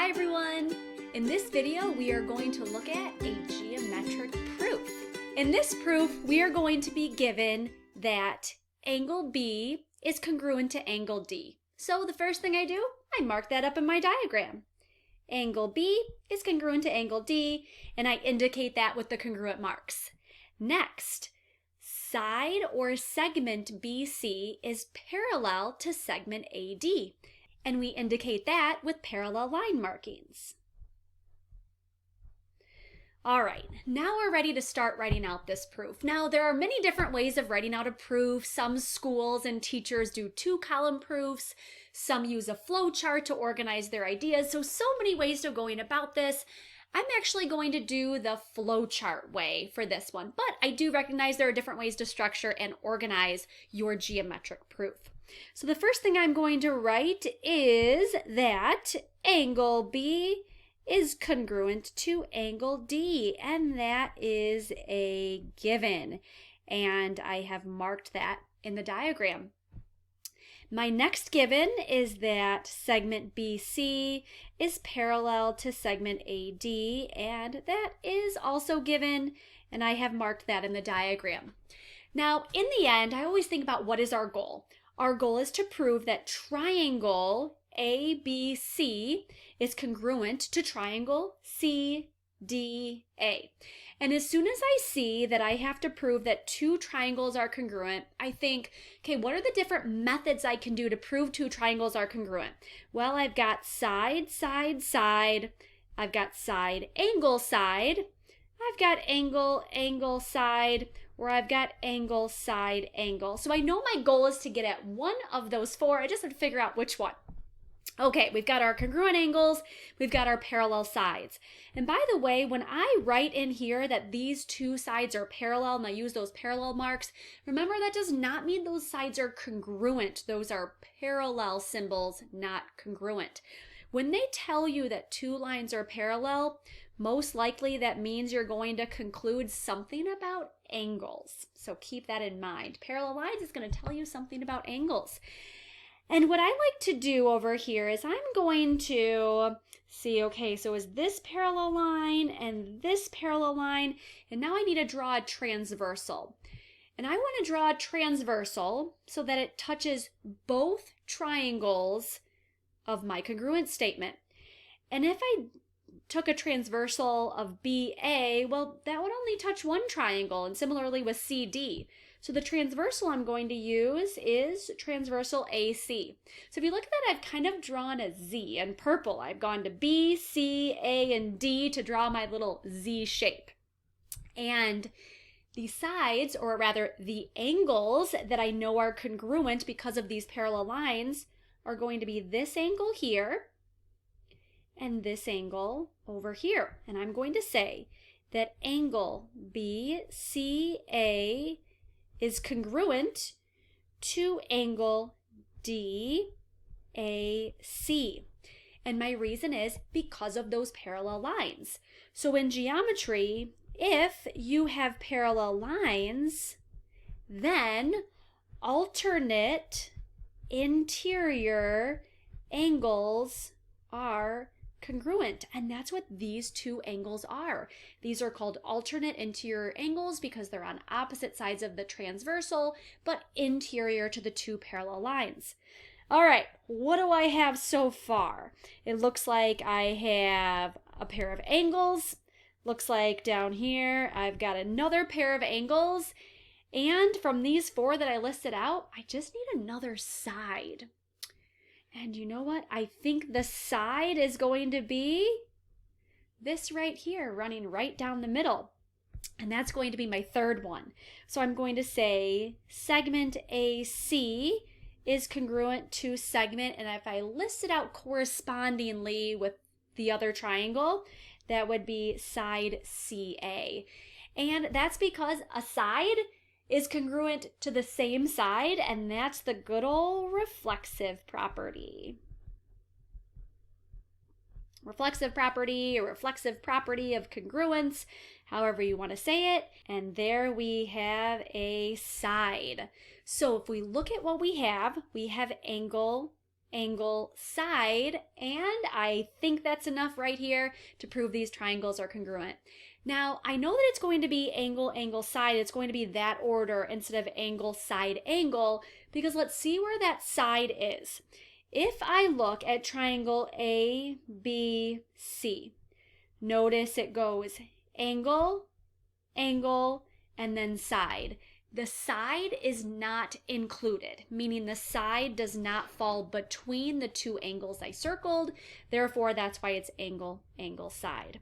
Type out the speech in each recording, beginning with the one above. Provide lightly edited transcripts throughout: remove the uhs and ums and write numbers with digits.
Hi everyone! In this video, we are going to look at a geometric proof. In this proof, we are going to be given that angle B is congruent to angle D. So the first thing I do, I mark that up in my diagram. Angle B is congruent to angle D, and I indicate that with the congruent marks. Next, side or segment BC is parallel to segment AD, and we indicate that with parallel line markings. All right, now we're ready to start writing out this proof. Now, there are many different ways of writing out a proof. Some schools and teachers do 2-column proofs. Some use a flow chart to organize their ideas. So many ways of going about this. I'm actually going to do the flow chart way for this one, but I do recognize there are different ways to structure and organize your geometric proof. So the first thing I'm going to write is that angle B is congruent to angle D, and that is a given. And I have marked that in the diagram. My next given is that segment BC is parallel to segment AD, and that is also given, and I have marked that in the diagram. Now, in the end, I always think about what is our goal. Our goal is to prove that triangle ABC is congruent to triangle CDA. And as soon as I see that I have to prove that two triangles are congruent, I think, okay, what are the different methods I can do to prove two triangles are congruent? Well, I've got side, side, side. I've got side, angle, side. I've got angle, angle, side, or I've got angle, side, angle. So I know my goal is to get at one of those four. I just have to figure out which one. Okay, we've got our congruent angles, we've got our parallel sides. And by the way, when I write in here that these two sides are parallel and I use those parallel marks, remember that does not mean those sides are congruent. Those are parallel symbols, not congruent. When they tell you that two lines are parallel, most likely that means you're going to conclude something about angles. So keep that in mind. Parallel lines is going to tell you something about angles. And what I like to do over here is I'm going to see, okay, so is this parallel line and this parallel line, and now I need to draw a transversal. And I want to draw a transversal so that it touches both triangles of my congruent statement. And if I took a transversal of BA, well, that would only touch one triangle, and similarly with CD. So the transversal I'm going to use is transversal AC. So if you look at that, I've kind of drawn a Z in purple. I've gone to B, C, A, and D to draw my little Z shape. And the sides, or rather the angles that I know are congruent because of these parallel lines, are going to be this angle here and this angle over here. And I'm going to say that angle BCA is congruent to angle DAC. And my reason is because of those parallel lines. So in geometry, if you have parallel lines, then alternate interior angles are congruent, and that's what these two angles are. These are called alternate interior angles because they're on opposite sides of the transversal, but interior to the two parallel lines. All right, what do I have so far? It looks like I have a pair of angles. Looks like down here I've got another pair of angles, and from these four that I listed out, I just need another side. And you know what? I think the side is going to be this right here, running right down the middle. And that's going to be my third one. So I'm going to say segment AC is congruent to segment. And if I list it out correspondingly with the other triangle, that would be side CA. And that's because a side is congruent to the same side, and that's the good old reflexive property. Reflexive property or reflexive property of congruence, however you want to say it. And there we have a side. So if we look at what we have angle angle, side, and I think that's enough right here to prove these triangles are congruent. Now, I know that it's going to be angle, angle, side. It's going to be that order instead of angle, side, angle, because let's see where that side is. If I look at triangle ABC, notice it goes angle, angle, and then side. The side is not included, meaning the side does not fall between the two angles I circled. Therefore, that's why it's angle, angle, side.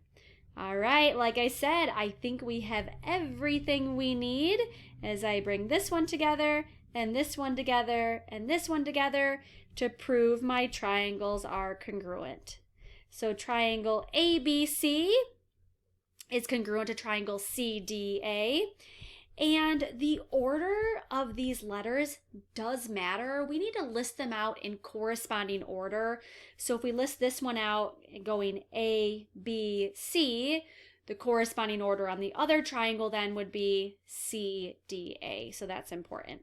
All right, like I said, I think we have everything we need as I bring this one together and this one together and this one together to prove my triangles are congruent. So triangle ABC is congruent to triangle CDA. And the order of these letters does matter. We need to list them out in corresponding order. So if we list this one out going A, B, C, the corresponding order on the other triangle then would be C, D, A. So that's important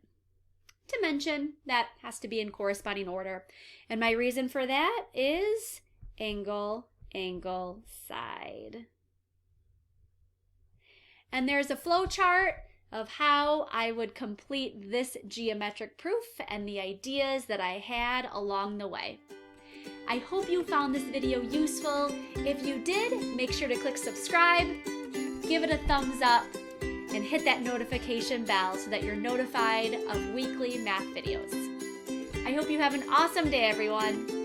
to mention. That has to be in corresponding order. And my reason for that is angle, angle, side. And there's a flow chart of how I would complete this geometric proof and the ideas that I had along the way. I hope you found this video useful. If you did, make sure to click subscribe, give it a thumbs up, and hit that notification bell so that you're notified of weekly math videos. I hope you have an awesome day, everyone.